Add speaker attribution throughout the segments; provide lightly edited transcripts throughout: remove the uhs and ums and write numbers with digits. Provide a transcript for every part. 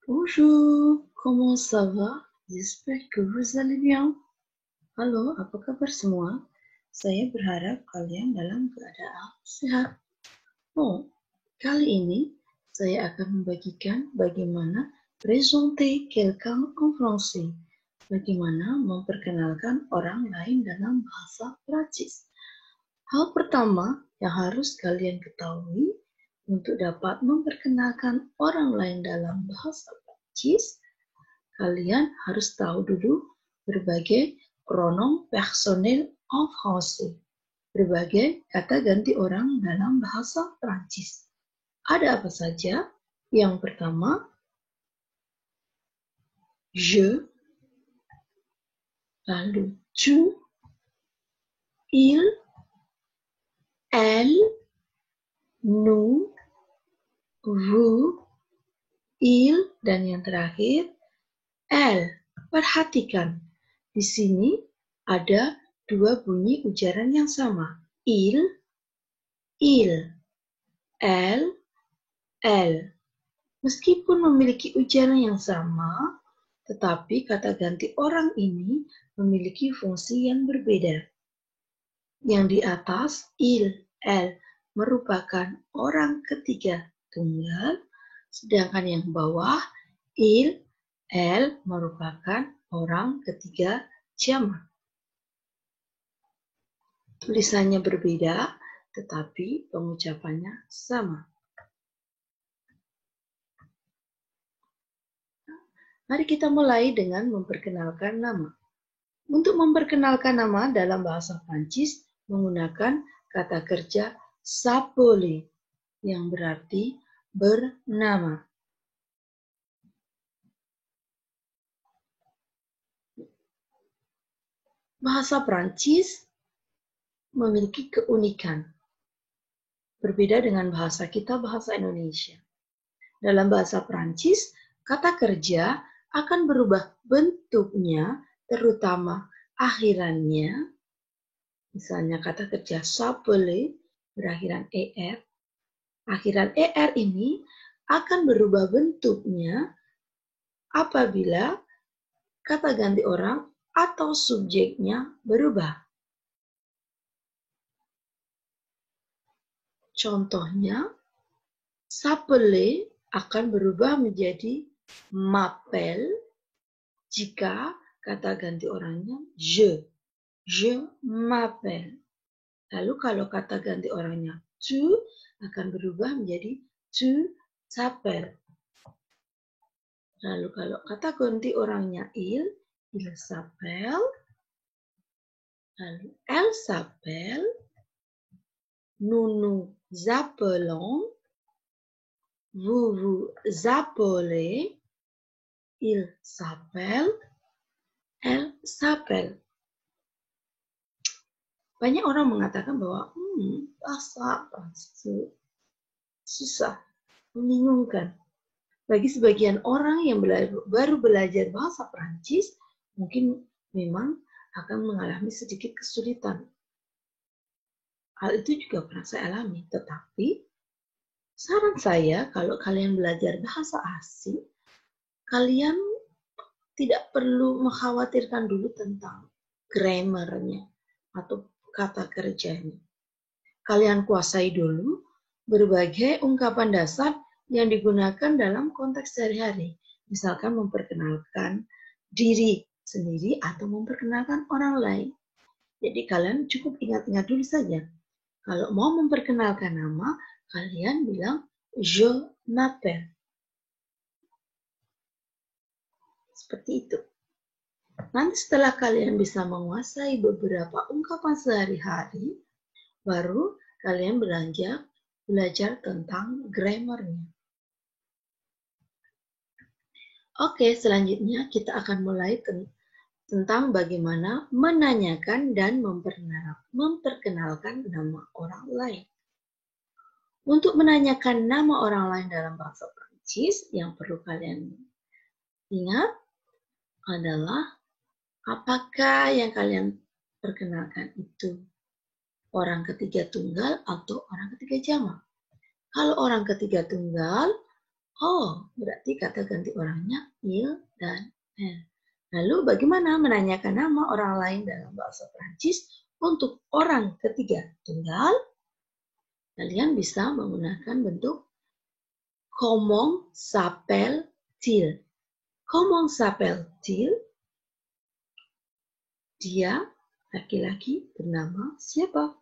Speaker 1: Bonjour, comment ça va? J'espère que vous allez bien. Halo, apa kabar semua? Saya berharap kalian dalam keadaan sehat. Oh, kali ini saya akan membagikan bagaimana présenter quelqu'un en français. Bagaimana memperkenalkan orang lain dalam bahasa Prancis. Hal pertama yang harus kalian ketahui untuk dapat memperkenalkan orang lain dalam bahasa Prancis, kalian harus tahu dulu berbagai pronom personnel en français, berbagai kata ganti orang dalam bahasa Prancis. Ada apa saja? Yang pertama, je, lalu tu, il, elle, nous, vous, il, dan yang terakhir, elle. Perhatikan, di sini ada dua bunyi ujaran yang sama. Il, elle, elle. Meskipun memiliki ujaran yang sama, tetapi kata ganti orang ini memiliki fungsi yang berbeda. Yang di atas, il, elle, merupakan orang ketiga tunggal, sedangkan yang bawah, il, elle, merupakan orang ketiga jamak. Tulisannya berbeda, tetapi pengucapannya sama. Mari kita mulai dengan memperkenalkan nama. Untuk memperkenalkan nama dalam bahasa Prancis menggunakan kata kerja s'appeler yang berarti bernama. Bahasa Prancis memiliki keunikan. Berbeda dengan bahasa kita, bahasa Indonesia. Dalam bahasa Prancis, kata kerja akan berubah bentuknya, terutama akhirannya. Misalnya kata kerja s'appeler berakhiran er. Akhiran er ini akan berubah bentuknya apabila kata ganti orang atau subjeknya berubah. Contohnya, s'appeler akan berubah menjadi m'appelle jika kata ganti orangnya je m'appelle. Lalu kalau kata ganti orangnya tu akan berubah menjadi tu t'appelles. Lalu kalau kata ganti orangnya il s'appelle. Lalu elle s'appelle. Nous nous appelons. Vous vous appelez. Il s'appelle. Elle s'appelle. Banyak orang mengatakan bahwa bahasa Prancis susah, membingungkan. Bagi sebagian orang yang baru belajar bahasa Prancis, mungkin memang akan mengalami sedikit kesulitan. Hal itu juga pernah saya alami. Tetapi, saran saya kalau kalian belajar bahasa asing, kalian tidak perlu mengkhawatirkan dulu tentang grammar-nya atau kata kerjanya. Kalian kuasai dulu berbagai ungkapan dasar yang digunakan dalam konteks sehari-hari. Misalkan memperkenalkan diri sendiri atau memperkenalkan orang lain. Jadi kalian cukup ingat-ingat dulu saja. Kalau mau memperkenalkan nama, kalian bilang je m'appelle. Seperti itu. Nanti setelah kalian bisa menguasai beberapa ungkapan sehari-hari, baru kalian belajar tentang grammar-nya. Oke, selanjutnya kita akan mulai tentang bagaimana menanyakan dan memperkenalkan nama orang lain. Untuk menanyakan nama orang lain dalam bahasa Prancis, yang perlu kalian ingat adalah apakah yang kalian perkenalkan itu orang ketiga tunggal atau orang ketiga jamak. Kalau orang ketiga tunggal, Oh, berarti kata ganti orangnya il dan elle. Lalu bagaimana menanyakan nama orang lain dalam bahasa Prancis untuk orang ketiga tunggal? Kalian bisa menggunakan bentuk comment s'appelle-t-il? Comment s'appelle-t-il? Dia laki-laki bernama siapa?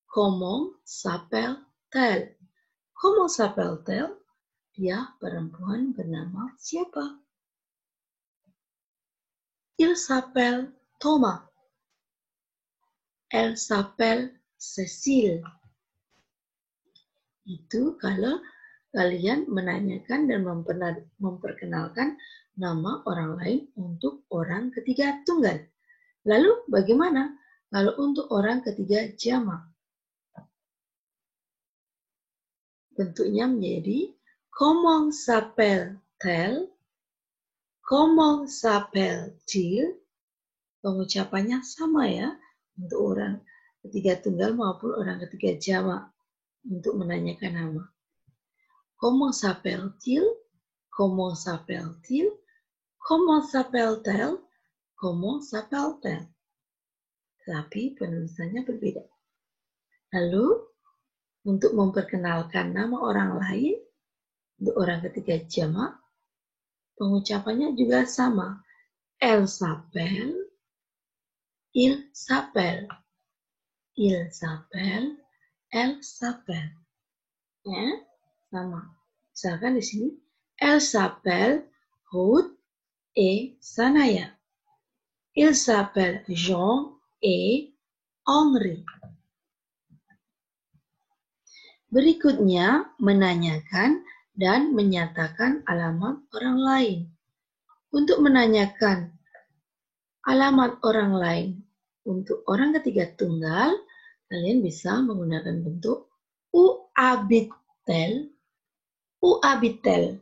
Speaker 1: Comment s'appelle-t-elle? Comment s'appelle-t-elle? Dia perempuan bernama siapa? Il s'appelle Thomas. Elle s'appelle Cécile. Itu kalau kalian menanyakan dan memperkenalkan nama orang lain untuk orang ketiga tunggal. Lalu bagaimana kalau untuk orang ketiga jamak? Bentuknya menjadi comment s'appelle-t-elle? Comment s'appelle-t-il? Pengucapannya sama ya untuk orang ketiga tunggal maupun orang ketiga jamak untuk menanyakan nama. Comment s'appelle-t-il? Comment s'appelle-t-il? Comment s'appelle-t-elle? Comment s'appelle-t-elle? Tapi penulisannya berbeda. Lalu, untuk memperkenalkan nama orang lain, untuk orang ketiga jamak, pengucapannya juga sama. Elle s'appelle, il s'appelle, il s'appelle, elle s'appelle. Ya, sama. Misalkan di sini, elle s'appelle Ruth et Sanaya. Il s'appelle Jean et Henri. Berikutnya, menanyakan dan menyatakan alamat orang lain. Untuk menanyakan alamat orang lain untuk orang ketiga tunggal, kalian bisa menggunakan bentuk où habite-t-elle, où habite-t-elle,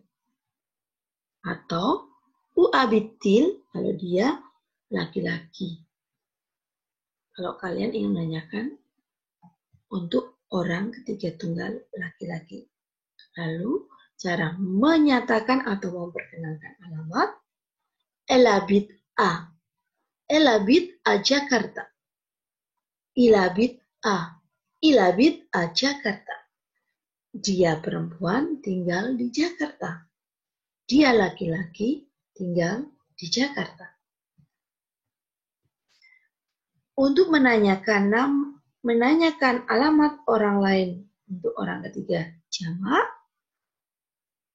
Speaker 1: atau où habite-t-il kalau dia laki-laki. Kalau kalian ingin menanyakan untuk orang ketiga tunggal laki-laki. Lalu, cara menyatakan atau memperkenalkan alamat, elle habite à. Elle habite à Jakarta. Il habite à. Il habite à Jakarta. Dia perempuan tinggal di Jakarta. Dia laki-laki tinggal di Jakarta. Untuk menanyakan alamat orang lain untuk orang ketiga jamak,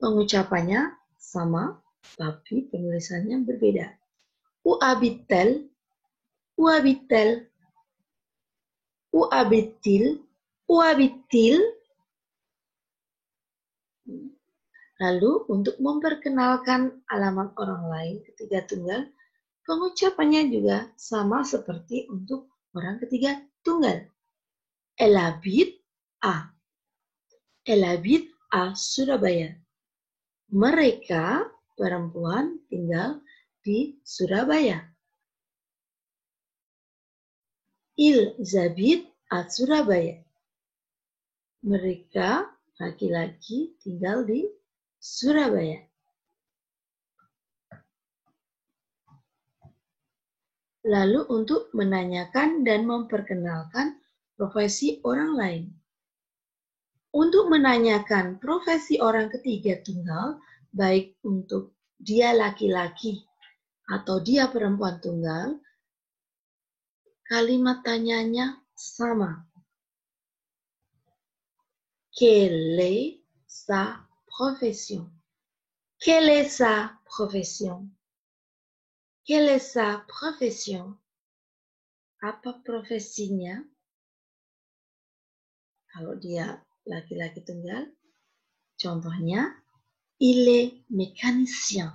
Speaker 1: pengucapannya sama, tapi penulisannya berbeda. Où habite-t-elle? Où habite-t-elle? Où habite-t-il? Où habite-t-il? Lalu untuk memperkenalkan alamat orang lain ketiga tunggal, pengucapannya juga sama seperti untuk orang ketiga tunggal. Elle habite à. Elle habite à Surabaya. Mereka perempuan tinggal di Surabaya. Ils habitent à Surabaya. Mereka laki-laki tinggal di Surabaya. Lalu untuk menanyakan dan memperkenalkan profesi orang lain. Untuk menanyakan profesi orang ketiga tunggal, baik untuk dia laki-laki atau dia perempuan tunggal, kalimat tanyanya sama. Quelle est sa profession? Quelle est sa profession? Quelle est sa profession? Apa profesinya? Kalau dia laki-laki tunggal, contohnya, il est mécanicien.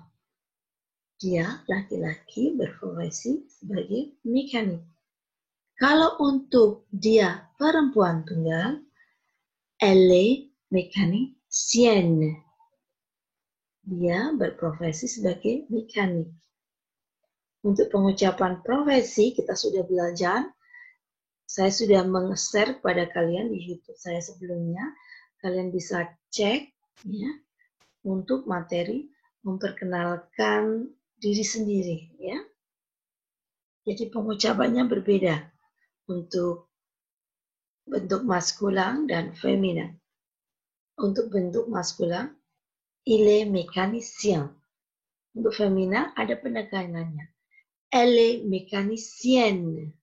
Speaker 1: Dia laki-laki berprofesi sebagai mekanik. Kalau untuk dia perempuan tunggal, elle est mécanicienne. Dia berprofesi sebagai mekanik. Untuk pengucapan profesi kita sudah belajar. Saya sudah meng-share kepada kalian di YouTube saya sebelumnya. Kalian bisa cek ya. untuk materi memperkenalkan diri sendiri, ya. Jadi pengucapannya berbeda untuk bentuk maskulin dan feminin. Untuk bentuk maskulin, il est mécanicien. Untuk feminin ada penekanannya. Elle est mécanicienne.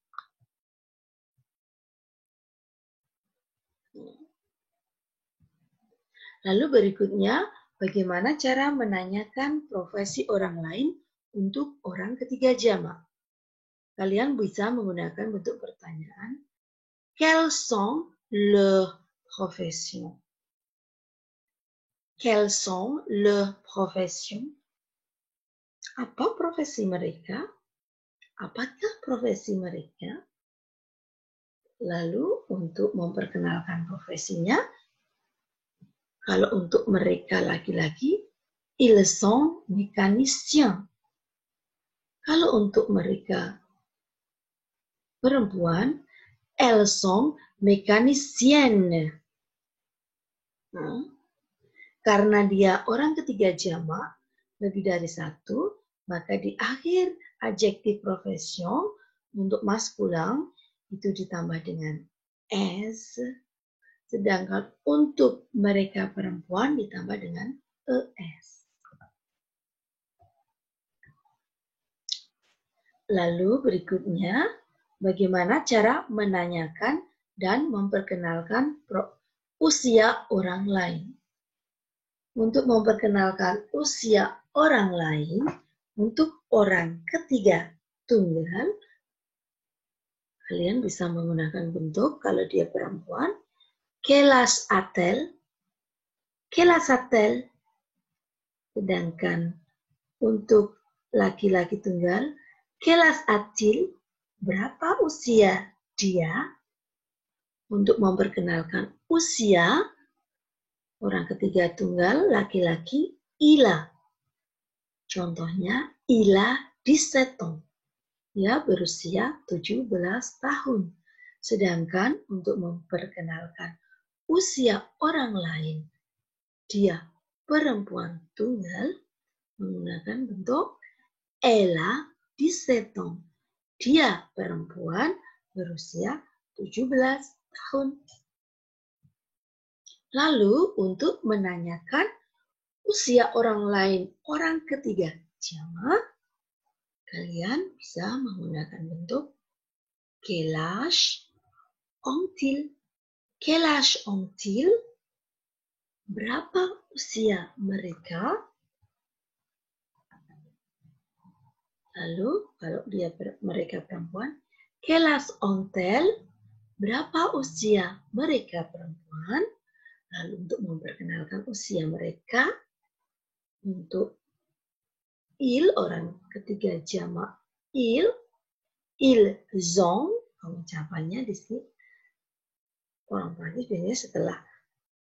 Speaker 1: Lalu berikutnya, bagaimana cara menanyakan profesi orang lain untuk orang ketiga jamak? Kalian bisa menggunakan bentuk pertanyaan. Quelles sont leurs professions? Quelles sont leurs professions? Apa profesi mereka? Apakah profesi mereka? Lalu untuk memperkenalkan profesinya, kalau untuk mereka laki-laki, ils sont mécaniciens. Kalau untuk mereka perempuan, elles sont mécaniciennes. Karena dia orang ketiga jamak, lebih dari satu, maka di akhir adjektif profession untuk maskulin itu ditambah dengan s, sedangkan untuk mereka perempuan ditambah dengan es. Lalu berikutnya, bagaimana cara menanyakan dan memperkenalkan usia orang lain. Untuk memperkenalkan usia orang lain, untuk orang ketiga tunggal, kalian bisa menggunakan bentuk kalau dia perempuan, quel âge a-t-elle? Quel âge a-t-elle? Sedangkan untuk laki-laki tunggal, quel âge a-t-il? Berapa usia dia? Untuk memperkenalkan usia orang ketiga tunggal laki-laki, il a. Contohnya, il a 17 ans. Dia berusia 17 tahun. Sedangkan untuk memperkenalkan usia orang lain, dia perempuan tunggal, menggunakan bentuk elle a 17 ans. Dia perempuan berusia 17 tahun. Lalu untuk menanyakan usia orang lain, orang ketiga jamak, kalian bisa menggunakan bentuk quel âge ont-ils? Quel âge ont-ils? Berapa usia mereka? Lalu kalau mereka perempuan, quel âge ont-elles? Berapa usia mereka perempuan? Lalu untuk memperkenalkan usia mereka, untuk il, orang ketiga jamak ils ont, pengucapannya di sini orang Prancis biasanya setelah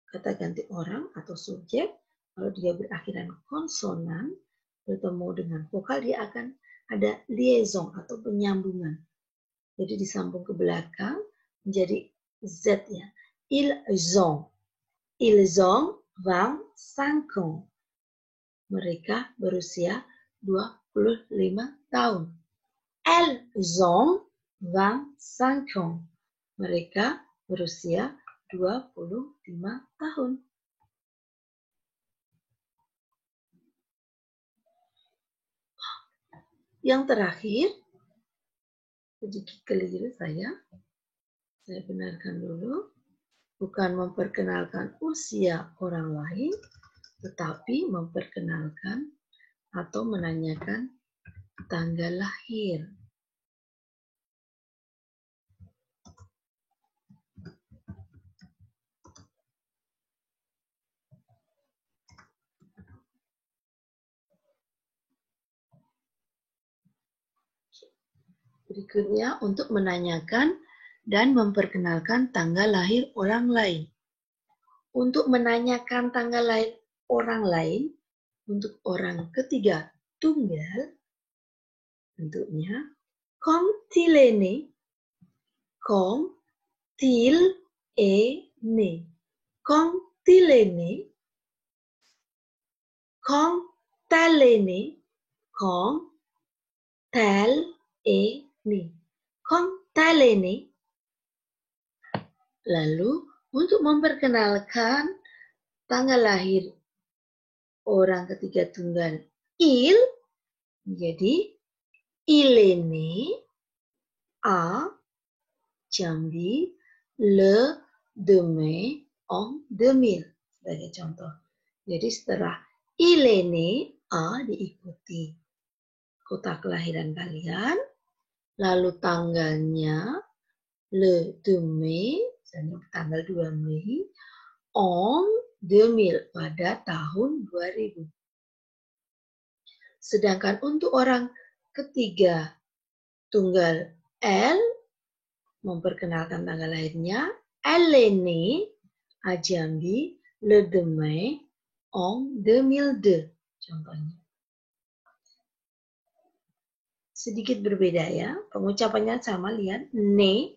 Speaker 1: kata ganti orang atau subjek, kalau dia berakhiran konsonan bertemu dengan vokal, dia akan ada liaison atau penyambungan. Jadi disambung ke belakang menjadi z ya. Ils ont 25 ans. Mereka berusia 25 tahun. Elles ont 25 ans. Mereka berusia 25 tahun. Yang terakhir, sedikit keliru saya benarkan dulu. Bukan memperkenalkan usia orang lain, tetapi memperkenalkan atau menanyakan tanggal lahir. Berikutnya untuk menanyakan dan memperkenalkan tanggal lahir orang lain. Untuk menanyakan tanggal lahir orang lain, untuk orang ketiga tunggal, bentuknya quand-il est né, quand-il est né, quand-il est né. Kong talene. Kong talene. Kong talene. Lalu untuk memperkenalkan tanggal lahir orang ketiga tunggal il, jadi ilene a Jambi le demain en 2000 sebagai contoh. Jadi setelah ilene a diikuti kota kelahiran kalian, lalu tanggalnya le demain tanggal 2 Mei en 2000 pada tahun 2000. Sedangkan untuk orang ketiga tunggal L memperkenalkan tanggal lahirnya Eleni à Jambi le demain en 2002 contohnya. Sedikit berbeda ya, pengucapannya sama, lihat ne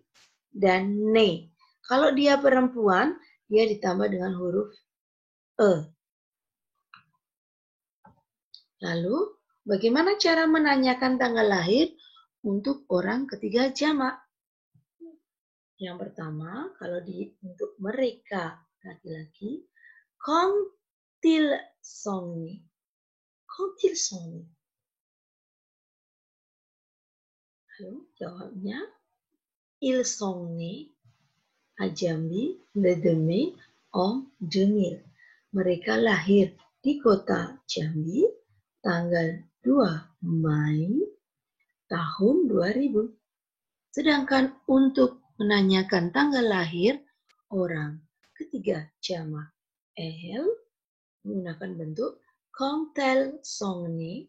Speaker 1: dan ne. Kalau dia perempuan, dia ditambah dengan huruf e. Lalu, bagaimana cara menanyakan tanggal lahir untuk orang ketiga jamak? Yang pertama, kalau untuk mereka laki-laki, quand-ils sont-nés? Quand-ils sont-nés? Lalu jawabnya, ils sont nés à Jambi le 2 Mai en 2000. Mereka lahir di kota Jambi tanggal 2 Mei tahun 2000. Sedangkan untuk menanyakan tanggal lahir orang ketiga jamak L menggunakan bentuk quand-elles sont nées,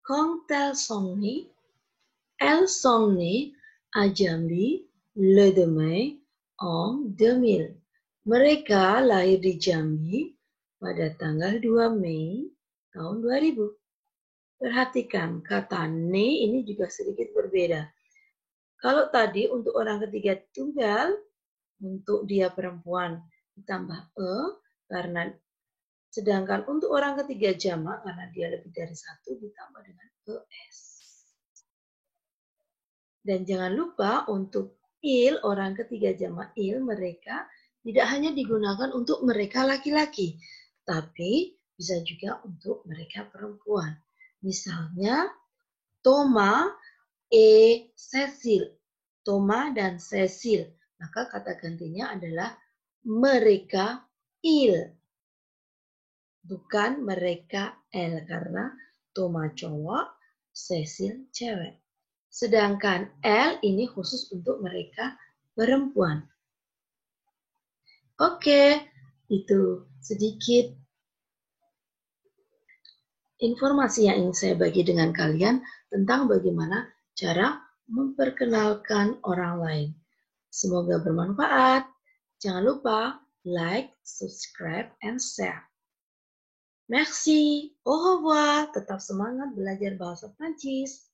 Speaker 1: quand-elles sont nées, elles sont nées à Jambi le 2 Mai en 2000. Mereka lahir di Jambi pada tanggal 2 Mei tahun 2000. Perhatikan kata ne ini juga sedikit berbeda. Kalau tadi untuk orang ketiga tunggal, untuk dia perempuan ditambah e, karena sedangkan untuk orang ketiga jamak karena dia lebih dari satu ditambah dengan es. Dan jangan lupa untuk il, orang ketiga jamak il, mereka tidak hanya digunakan untuk mereka laki-laki, tapi bisa juga untuk mereka perempuan. Misalnya, Thomas et Cecil. Thomas dan Cecil. Maka kata gantinya adalah mereka il. Bukan mereka el. Karena Thomas cowok, Cecil cewek. Sedangkan L ini khusus untuk mereka perempuan. Oke, itu sedikit informasi yang ingin saya bagi dengan kalian tentang bagaimana cara memperkenalkan orang lain. Semoga bermanfaat. Jangan lupa like, subscribe, and share. Merci. Au revoir. Tetap semangat belajar bahasa Prancis.